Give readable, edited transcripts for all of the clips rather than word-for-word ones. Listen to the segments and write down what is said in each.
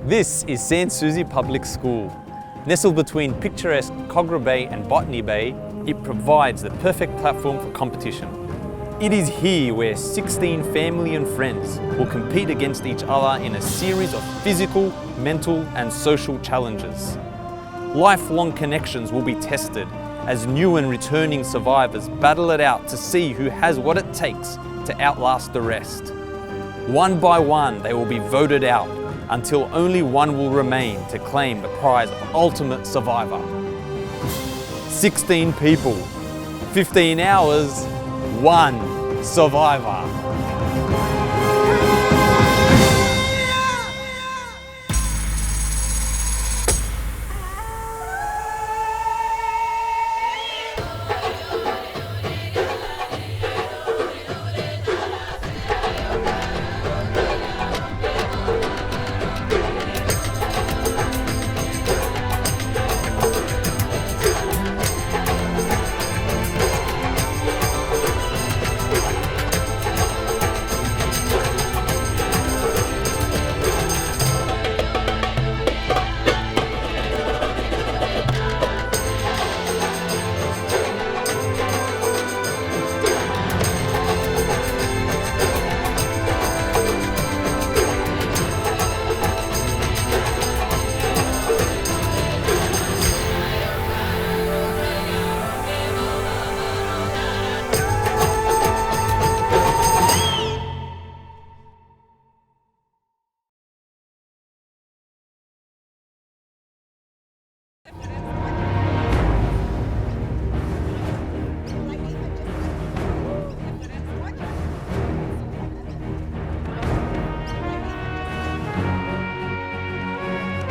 This is St. Susie Public School. Nestled between picturesque Kogarah Bay and Botany Bay, it provides the perfect platform for competition. It is here where 16 family and friends will compete against each other in a series of physical, mental and social challenges. Lifelong connections will be tested as new and returning survivors battle it out to see who has what it takes to outlast the rest. One by one, they will be voted out until only one will remain to claim the prize of Ultimate Survivor. 16 people, 15 hours, one survivor.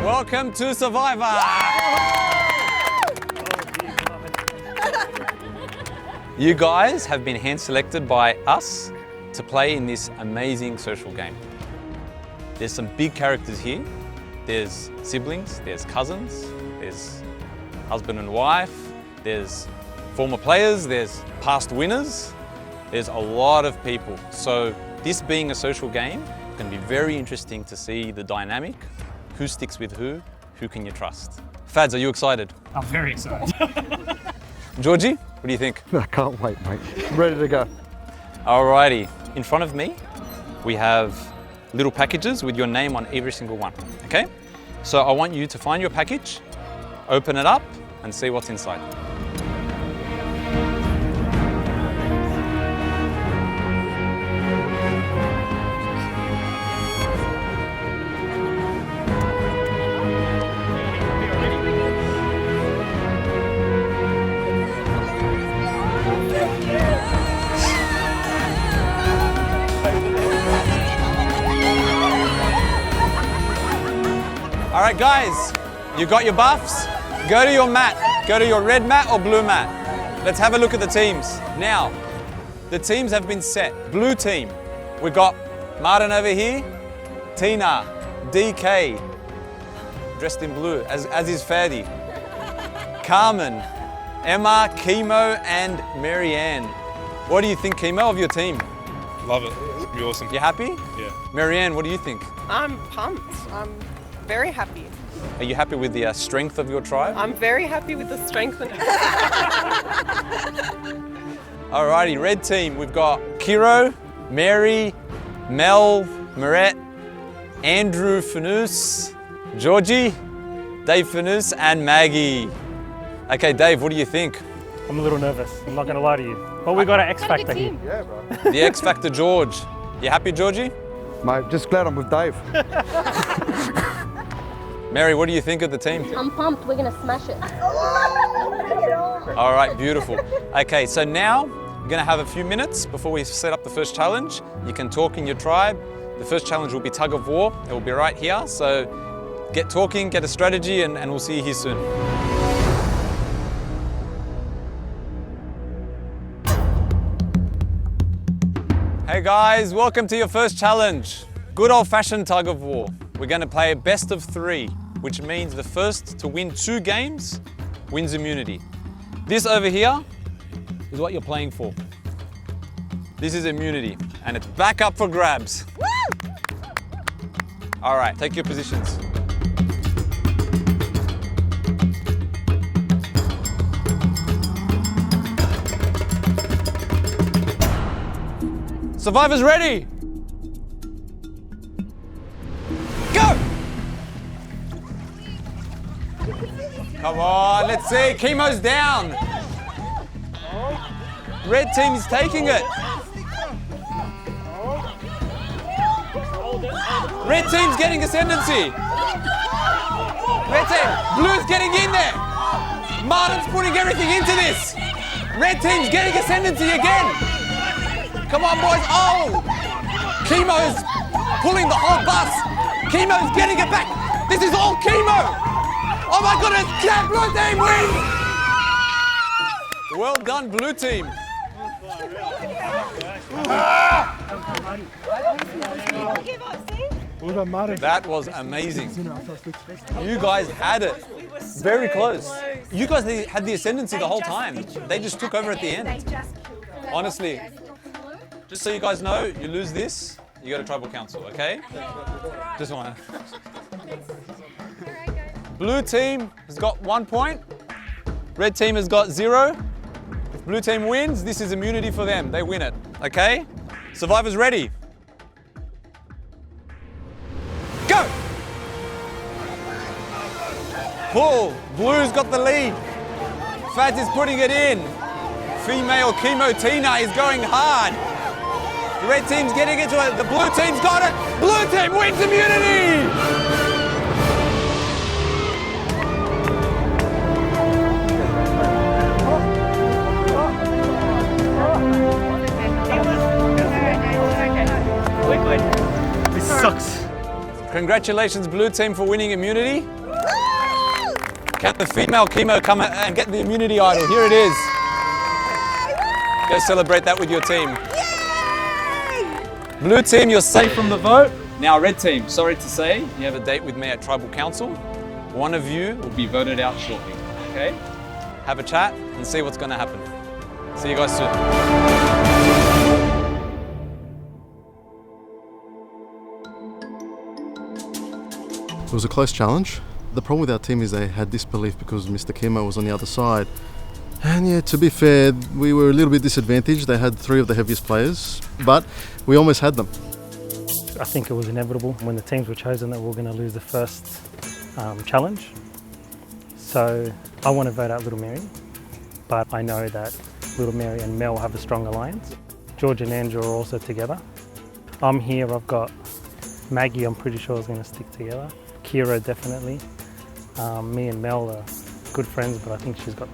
Welcome to Survivor! You guys have been hand selected by us to play in this amazing social game. There's some big characters here. There's siblings, there's cousins, there's husband and wife, there's former players, there's past winners. There's a lot of people. So this being a social game, it's going to be very interesting to see the dynamic. Who sticks with who can you trust? Fads, are you excited? I'm very excited. Georgie, what do you think? I can't wait, mate. I'm ready to go. Alrighty, in front of me, we have little packages with your name on every single one, okay? So I want you to find your package, open it up, and see what's inside. All right, guys, you got your buffs? Go to your mat. Go to your red mat or blue mat. Let's have a look at the teams. Now, the teams have been set. Blue team, we've got Martin over here, Tina, DK, dressed in blue, as is Fadi, Carmen, Emma, Chemo, and Marianne. What do you think, Chemo, of your team? Love it. It's gonna be awesome. You happy? Yeah. Marianne, what do you think? I'm pumped. I'm very happy. Are you happy with the strength of your tribe? I'm very happy with the strength. Alrighty, red team, we've got Kiro, Mary, Mel, Maret, Andrew Fanus, Georgie, Dave Fanus, and Maggie. Okay, Dave, what do you think? I'm a little nervous, I'm not gonna lie to you. But we got an X Factor here. Yeah, bro. The X Factor George. You happy, Georgie? Mate, just glad I'm with Dave. Mary, what do you think of the team? I'm pumped, we're gonna smash it. All right, beautiful. Okay, so now we're gonna have a few minutes before we set up the first challenge. You can talk in your tribe. The first challenge will be tug of war. It will be right here. So get talking, get a strategy, and we'll see you here soon. Hey guys, welcome to your first challenge. Good old-fashioned tug of war. We're going to play a best of 3, which means the first to win 2 games wins immunity. This over here is what you're playing for. This is immunity, and it's back up for grabs. All right, take your positions. Survivors ready? Go! Come on, let's see. Chemo's down. Red team is taking it. Red team's getting ascendancy. Red team, blue's getting in there. Martin's putting everything into this. Red team's getting ascendancy again. Come on, boys. Oh! Chemo's pulling the whole bus. Chemo's getting it back. This is all Chemo. Oh my goodness, yeah, blue team wins! Well done, blue team. That was amazing. You guys had it. Very close. You guys had the ascendancy the whole time. They just took over at the end. Honestly. Just so you guys know, you lose this, you go to tribal council, okay? Just one. Blue team has got 1 point. Red team has got 0. If blue team wins, this is immunity for them. They win it, okay? Survivors ready? Go! Pull. Blue's got the lead. Faz is putting it in. Female Chemo Tina is going hard. The red team's getting into it. The blue team's got it. Blue team wins immunity! This sucks. Congratulations, blue team, for winning immunity. Can the female Chemo come and get the immunity idol? Here it is. Go celebrate that with your team. Blue team, you're safe from the vote. Now, red team, sorry to say, you have a date with me at Tribal Council. One of you will be voted out shortly, okay? Have a chat and see what's going to happen. See you guys soon. It was a close challenge. The problem with our team is they had disbelief because Mr. Chemo was on the other side. And yeah, to be fair, we were a little bit disadvantaged. They had 3 of the heaviest players, but we almost had them. I think it was inevitable when the teams were chosen that we were going to lose the first challenge. So I want to vote out Little Mary, but I know that Little Mary and Mel have a strong alliance. George and Andrew are also together. I'm here, I've got Maggie, I'm pretty sure is going to stick together. Kira, definitely. Me and Mel are good friends, but I think she's got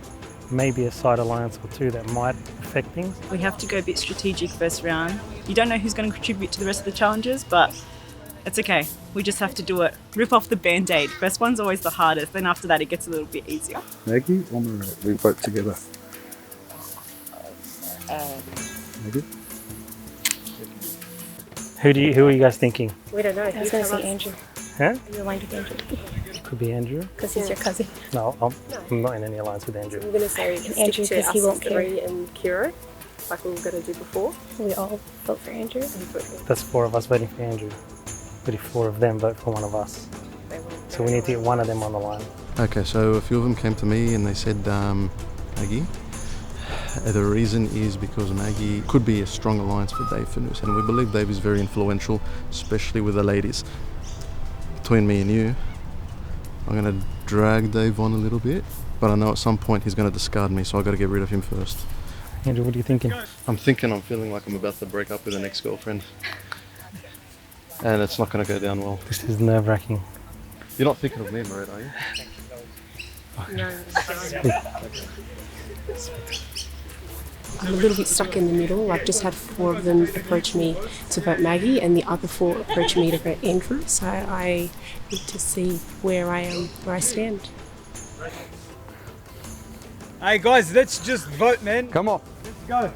maybe a side alliance or 2 that might affect things. We have to go a bit strategic first round. You don't know who's going to contribute to the rest of the challenges, but it's okay. We just have to do it. Rip off the band-aid. First one's always the hardest, then after that it gets a little bit easier. Maggie, we vote together. Maggie? Who are you guys thinking? We don't know. I was going to say Andrew. Huh? Are you aligned with Andrew? Could be Andrew. Because he's your cousin. No, I'm not in any alliance with Andrew. We're going to say Andrew, because he won't care. and Kira, like we were going to do before. We all vote for Andrew. That's 4 of us voting for Andrew. But if 4 of them vote for one of us. So we need to get one of them on the line. Okay, so a few of them came to me and they said, Maggie. The reason is because Maggie could be a strong alliance for Dave Fanus, and we believe Dave is very influential, especially with the ladies. Between me and you, I'm going to drag Dave on a little bit, but I know at some point he's going to discard me, so I've got to get rid of him first. Andrew, what are you thinking? I'm feeling like I'm about to break up with an ex-girlfriend. And it's not going to go down well. This is nerve-wracking. You're not thinking of me, Marit, are you? No. I'm a little bit stuck in the middle. I've just had 4 of them approach me to vote Maggie and the other 4 approach me to vote Andrew. So I need to see where I stand. Hey guys, let's just vote, man. Come on. Let's go.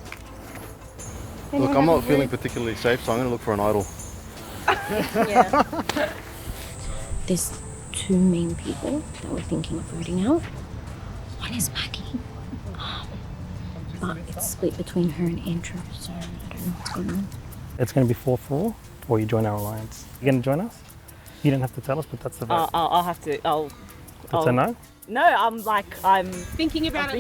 Look, I'm not feeling particularly safe, so I'm going to look for an idol. Yeah. There's 2 main people that we're thinking of voting out. One is Maggie. But it's split between her and Andrew, so I don't know what's going on. It's going to be 4-4, or you join our alliance. You going to join us? You don't have to tell us, but that's the vote. I'll have to. That's a no? No, I'm thinking about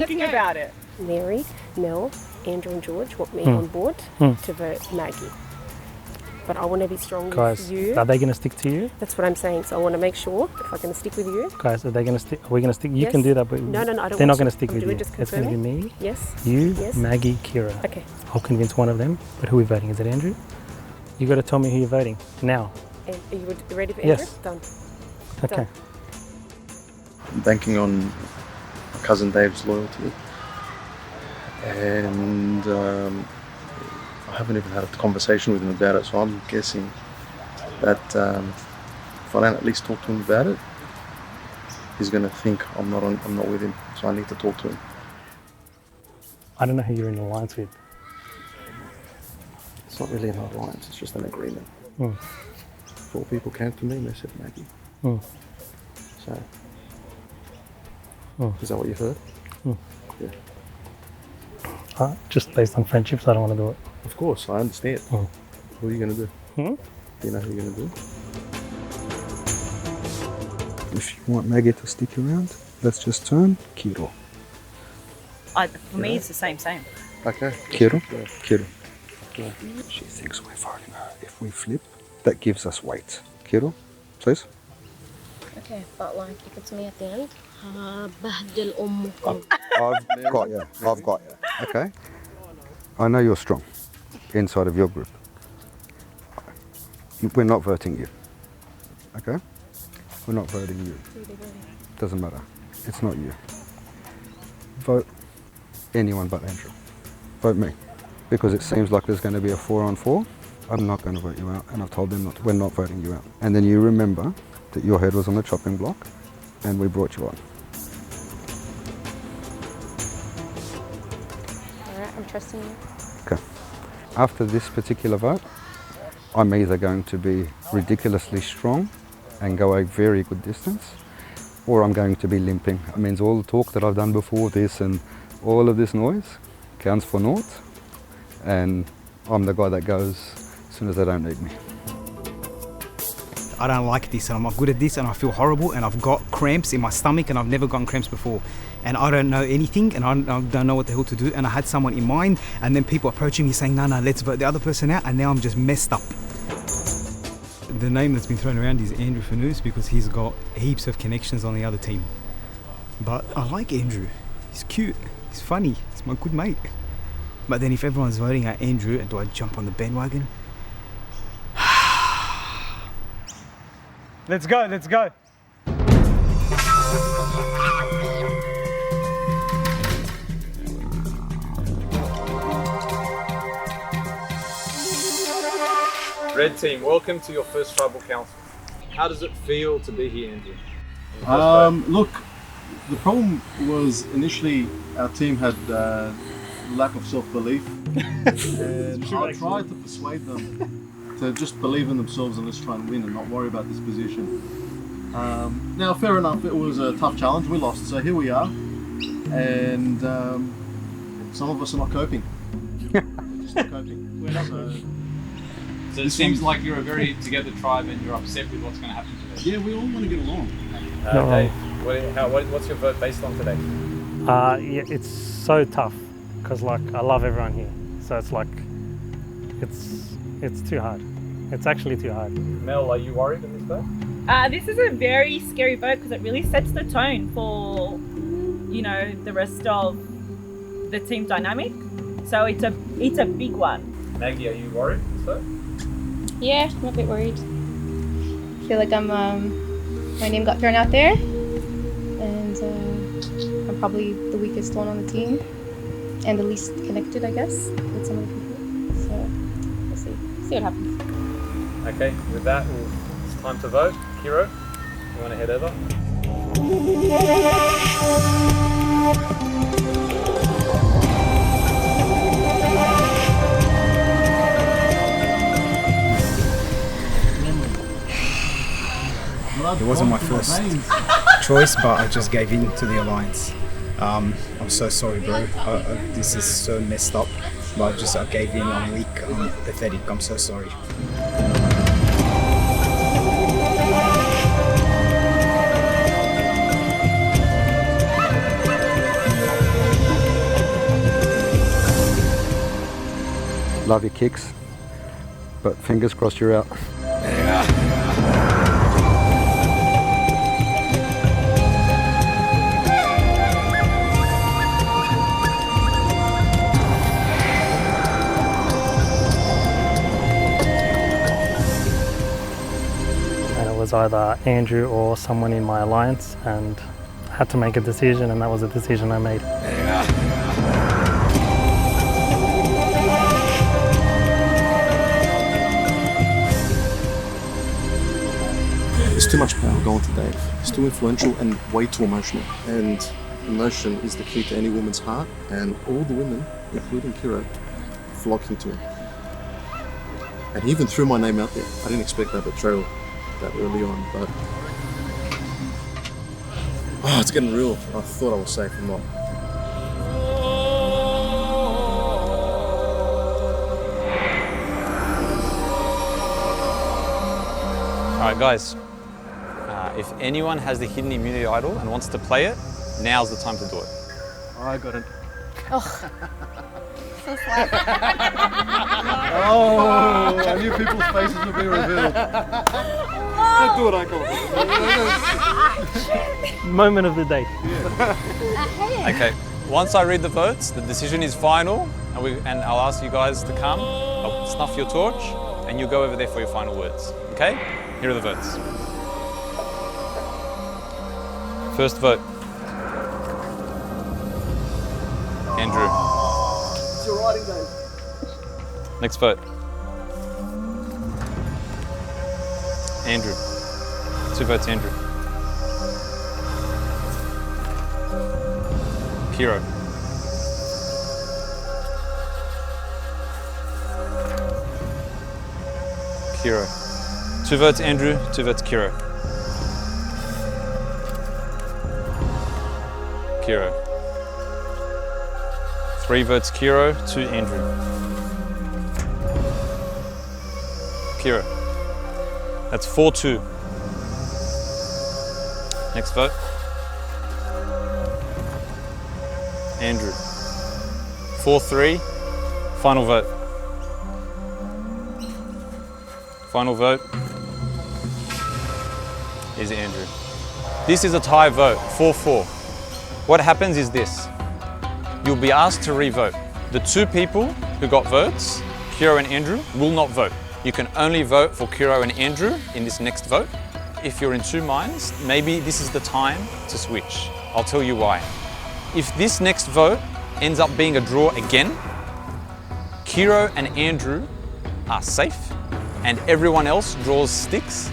it. Mary, Mel, Andrew and George want me on board to vote Maggie. but I want to be strong Guys, with you. are they going to stick to you? That's what I'm saying. So I want to make sure if I'm going to stick with you. Guys, are they going to stick? Are we going to stick? You Yes. can do that, but No, I don't. they're not want going to stick I'm with you. just It's going to be confirming. me, Yes. you, Yes. Maggie, Kira. Okay. I'll convince one of them. But who are we voting? Is it Andrew? You got to tell me who you're voting now. And are you ready for Yes. Andrew? Done. Okay. Done. I'm banking on my cousin Dave's loyalty, and I haven't even had a conversation with him about it, so I'm guessing that if I don't at least talk to him about it, he's going to think I'm not with him, so I need to talk to him. I don't know who you're in alliance with. It's not really an alliance, it's just an agreement. 4 people came to me and they said Maggie. So, is that what you heard? Yeah. Just based on friendships, I don't want to do it. Of course, I understand. What are you going to do? Do you know who you're going to do? If you want Maggie to stick around, let's just turn Kiro. For me, it's the same. Okay. Kiro? Yeah. Kiro. She thinks we're voting her. If we flip, that gives us weight. Kiro, please. Okay, but like if it's me at the end, بهدل أمكم. I've got you. I've got you. Okay. I know you're strong inside of your group. We're not voting you. Okay? We're not voting you. Doesn't matter. It's not you. Vote anyone but Andrew. Vote me. Because it seems like there's going to be a 4-on-4. I'm not going to vote you out, and I've told them we're not voting you out. And then you remember that your head was on the chopping block and we brought you on. Alright, I'm trusting you. Okay. After this particular vote, I'm either going to be ridiculously strong and go a very good distance, or I'm going to be limping. It means all the talk that I've done before this and all of this noise counts for naught, and I'm the guy that goes as soon as they don't need me. I don't like this and I'm not good at this and I feel horrible and I've got cramps in my stomach and I've never gotten cramps before. And I don't know anything and I don't know what the hell to do, and I had someone in mind and then people approaching me saying, no, let's vote the other person out, and now I'm just messed up. The name that's been thrown around is Andrew Fanous because he's got heaps of connections on the other team. But I like Andrew. He's cute, he's funny, he's my good mate. But then if everyone's voting out Andrew, do I jump on the bandwagon? Let's go, let's go. Red team, welcome to your first tribal council. How does it feel to be here, Andrew? Look, the problem was initially our team had lack of self-belief, and I tried to persuade them to just believe in themselves and let's try and win and not worry about this position. Now, fair enough, it was a tough challenge. We lost, so here we are, and some of us are not coping. We're just not coping. So it seems like you're a very together tribe and you're upset with what's going to happen today. Yeah, we all want to get along. Dave, what's your vote based on today? Yeah, it's so tough because like I love everyone here, so it's like it's too hard. It's actually too hard. Mel, are you worried in this vote? This is a very scary vote because it really sets the tone for, you know, the rest of the team dynamic. So it's a big one. Maggie, are you worried in this vote? Yeah, I'm a bit worried. I feel like my name got thrown out there, and I'm probably the weakest one on the team, and the least connected, I guess, with some of the people. So we'll see what happens. Okay, with that, it's time to vote. Kiro, you want to head over? It wasn't my first choice, but I just gave in to the alliance. I'm so sorry, bro. This is so messed up, but I gave in. I'm weak. I'm pathetic. I'm so sorry. Love your kicks. but fingers crossed you're out. And it was either Andrew or someone in my alliance, and I had to make a decision, and that was a decision I made. There's too much power going to Dave. He's too influential and way too emotional. And emotion is the key to any woman's heart. And all the women, including Kira, flocked into him. And he even threw my name out there. I didn't expect that betrayal that early on, but... Oh, it's getting real. I thought I was safe, I'm not. Alright guys, if anyone has the hidden immunity idol and wants to play it, now's the time to do it. I got it. Oh, so slack. Oh, I knew people's faces would be revealed. Don't do it, I got it. Moment of the day. Okay, once I read the votes, the decision is final, and I'll ask you guys to come. I'll snuff your torch, and you'll go over there for your final words. Okay? Here are the votes. First vote. Andrew. It's your writing day. Next vote. Andrew. 2 votes, Andrew. Kiro. Kiro. 2 votes, Andrew. 2 votes, Kiro. Kiro. 3 votes, Kiro. 2, Andrew. Kiro. That's 4-2. Next vote. Andrew. 4-3. Final vote. Final vote is Andrew. This is a tie vote, 4-4. What happens is this. You'll be asked to re-vote. The 2 people who got votes, Kiro and Andrew, will not vote. You can only vote for Kiro and Andrew in this next vote. If you're in 2 minds, maybe this is the time to switch. I'll tell you why. If this next vote ends up being a draw again, Kiro and Andrew are safe, and everyone else draws sticks,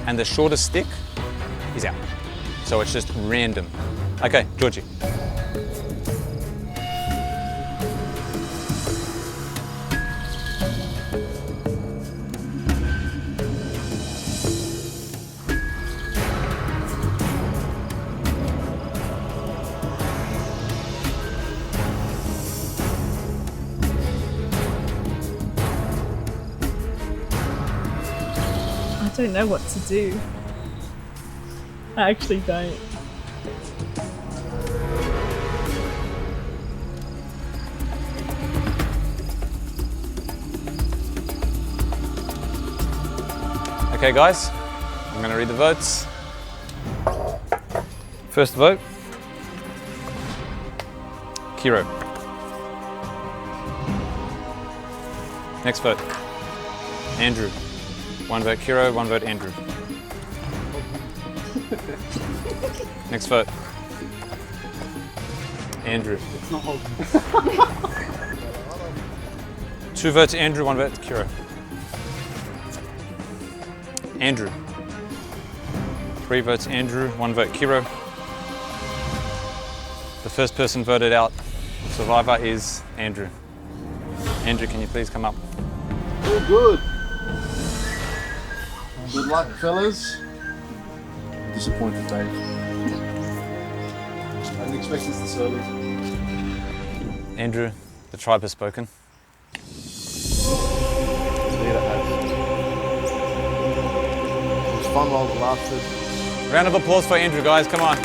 and the shortest stick is out. So it's just random. Okay, Georgie. I don't know what to do. I actually don't. Okay guys, I'm going to read the votes. First vote, Kiro. Next vote, Andrew. 1 vote Kiro, 1 vote Andrew. Next vote, Andrew. It's not holding. 2 votes Andrew, 1 vote Kiro. Andrew. 3 votes Andrew, 1 vote Kiro. The first person voted out, survivor, is Andrew. Andrew, can you please come up? All good. Good luck, fellas. Disappointed, Dave. I didn't expect this early. Andrew, the tribe has spoken. It was fun while it lasted. Round of applause for Andrew, guys, come on.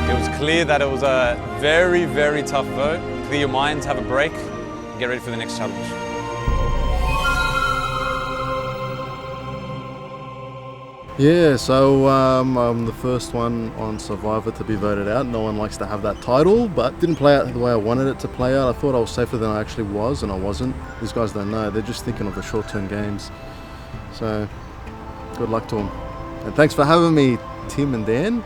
It was clear that it was a very, very tough vote. Clear your minds, have a break, and get ready for the next challenge. Yeah, so I'm the first one on Survivor to be voted out. No one likes to have that title, but didn't play out the way I wanted it to play out. I thought I was safer than I actually was, and I wasn't. These guys don't know. They're just thinking of the short-term games. So, good luck to them. And thanks for having me, Tim and Dan.